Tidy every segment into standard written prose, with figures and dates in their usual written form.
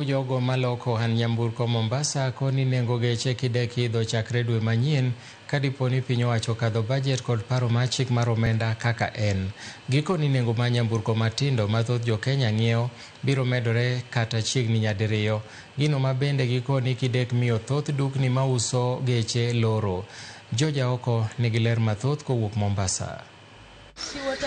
Jogo maloko han nyamburko Mombasa koni nengo geche kidek idho chakre dwe manyien kadiponi piny owacho kadho budget kod paro mar chik mar omenda kaka en. Gikoni nengo mar nyamburko matindo mathoth jo Kenya ng'iewo biro medore kata chiegni nyadiriyo. Gino mabende gikoni kidek miyo thoth dukni mauso geche loro. Joja oko nigi ler mathoth kowuok Mombasa.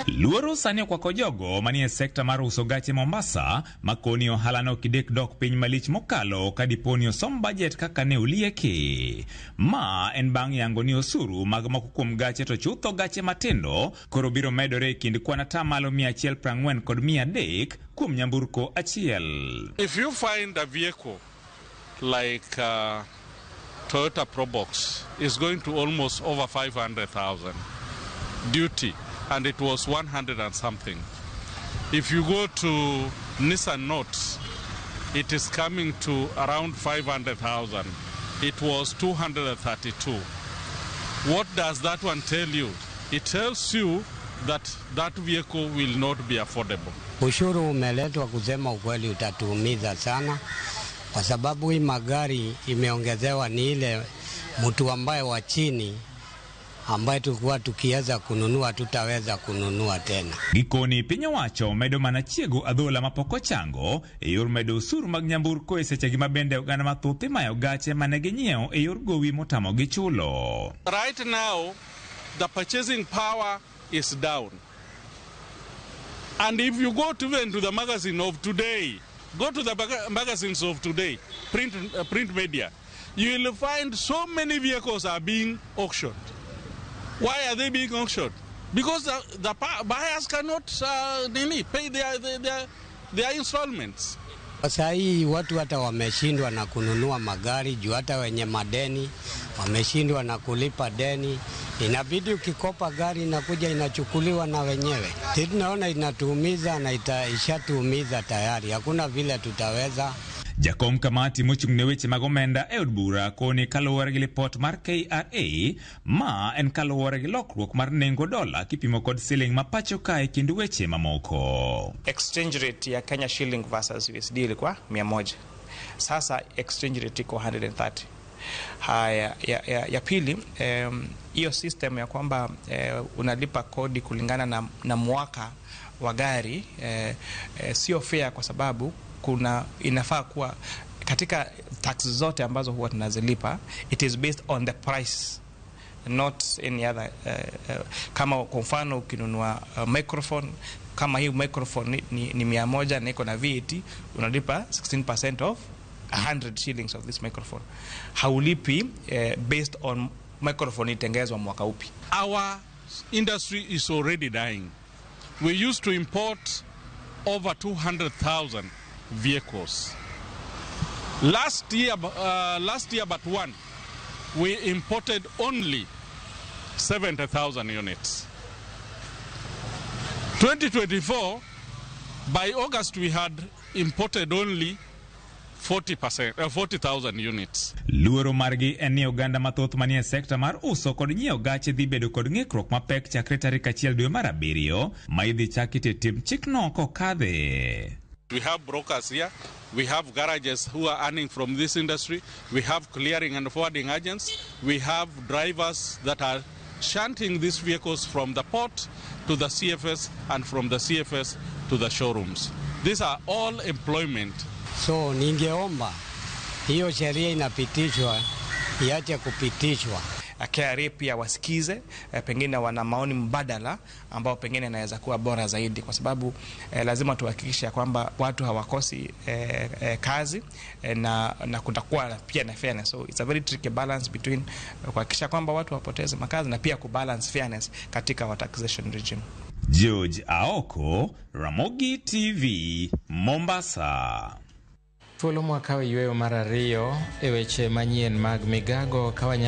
Luoro sani okwako jogo manie sekta mar uso gache Mombasa makoni ohala no kidek dok piny malich mokalo kadiponi osom budget kaka ne olieki. Ma en bang' yango ni osuru mag moko kuom gache to chutho gache matindo koro biro medore kind kwan atamalo 140 kod 300 kuom nyamburko achiel. If you find a vehicle like Toyota Probox is going to almost over 500,000 duty, and it was 100 and something. If you go to Nissan Note, it is coming to around 500,000. It was 232. What does that one tell you? It tells you that that vehicle will not be affordable. Ushuru umeletwa kusema ukweli utatuumiza sana kwa sababu hii magari imeongezewa ni ile mtu ambaye wa chini ambaye tulikuwa tukiweza kununua tutaweza kununua tena. Gikoni piny owacho medo mana chiego adhola mapoko chango e yor medo usuru mag nyamburko e seche gi mabende oganda mathoth imayo gache mane ginyiewo e yor gowi motamo gi chulo. Right now, the purchasing power is down. And if you go even to the magazine of today, go to the magazines of today, print media, you will find so many vehicles are being auctioned. Why are they being auctioned? Because the buyers cannot pay their installments. Sasa hii watu hata wameshindwa na kununua magari juu hata wenye madeni wameshindwa na kulipa deni. Inabidi ukikopa gari inakuja inachukuliwa na wenyewe. Tunaona inatuumiza na ishatuumiza tayari. Hakuna vile tutaweza. Jakom kamati mochung'ne weche mag omenda e od bura koni kaluwore gi lipot mar KRA ma en kaluwore gi lokruok mar nengo dola kipimo kod siling ma pacho kae kind weche mamoko. Exchange rate ya Kenya shilling versus USD ilikuwa 100. Sasa exchange rate iko 130. Haya ya pili, hiyo system ya kwamba unalipa kodi kulingana na mwaka wa gari sio fair kwa sababu inafaa kuwa katika tax zote ambazo huwa tunazilipa, it is based on the price, not any other. Kama kwa mfano ukinunua microphone, kama hii microphone ni 100 na iko na VAT, unalipa 16% of 100 shillings of this microphone. Haulipi based on microphone itengezwa mwaka upi. Our industry is already dying. We used to import over 200,000 vehicles. Last year but one, we imported only 70,000 units. 2024, by August we had imported only 40,000 units. Luoro margi en ni oganda mathoth manie sekta mar uso kod nyiewo gache dhi bedo kod ng'ikruok mapek chakre tarik 1 dwe mar abiriyo ma idhi chakite tim chikno kokadhe. We have brokers here, we have garages who are earning from this industry, we have clearing and forwarding agents, we have drivers that are shunting these vehicles from the port to the CFS and from the CFS to the showrooms. These are all employment. So ningeomba hiyo sheria inapitishwa iache kupitishwa. KRA pia wasikize, pengine wana maoni mbadala ambao pengine inaweza kuwa bora zaidi kwa sababu lazima tuhakikishe kwamba watu hawakosi kazi na kutakuwa pia na fairness. So it's a very tricky balance between kuhakikisha kwamba watu wapoteze makazi na pia kubalance fairness katika wa taxation regime. George Aoko, Ramogi TV, Mombasa. Thuolo mwakawe yweyo mar ariyo e weche manyien mag migago kawanyalo